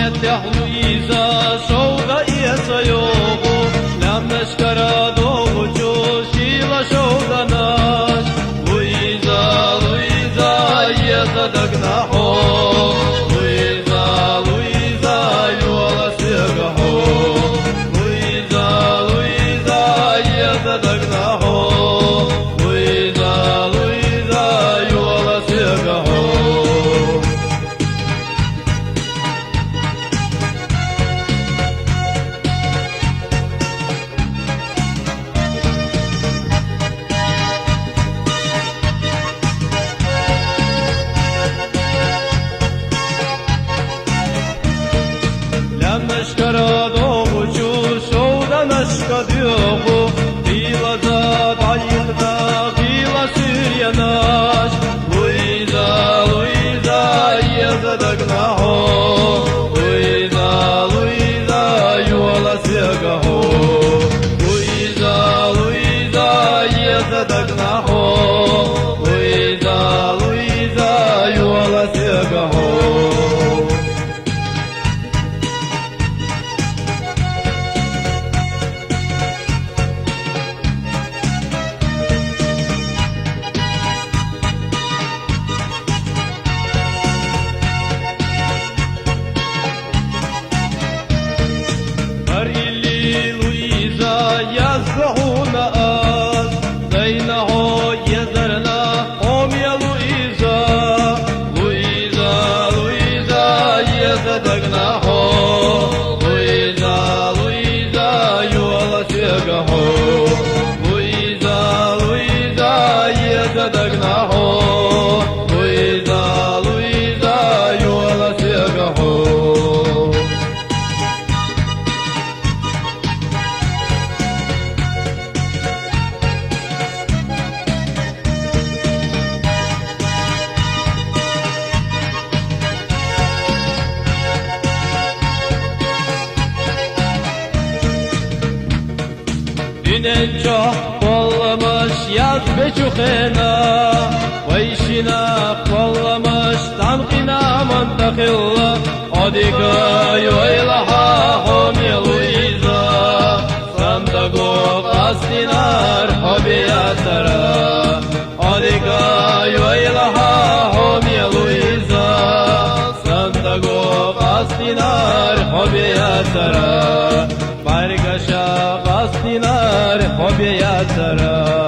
يتح لويزا شودا يسيوغو لم نشكر دوغو شيلا شودا ناش لويزا لويزا يتدقناحو لويزا لويزا يولا سيغحو لويزا لويزا يتدقناحو لويزا لويزا يولا سيغحو Nashkar dogu chu shoda nashka diogu Bila za dayilda bila sirya nash Luiza, Luiza, yezadagnaho Luiza, Luiza, yuala sirgaho Luiza, Luiza, yezadagnaho Luiza, Luiza, yuala sirgaho يزرعون أس بينه يزرنا هم يا لويزا لويزا لويزا يزدقناه لويزا لويزا يولا سيغه لويزا لويزا يزدقناه لويزا لويزا يولا سيغه Dinenco kollamış yaz beçukhena Vayşina kollamış tamkina mantakilla Odika yoylaha homi Luiza Sandago qastinar hobiyatara Odika yoylaha homi Luiza Sandago qastinar hobiyatara Bargasha qastinar hobiyatara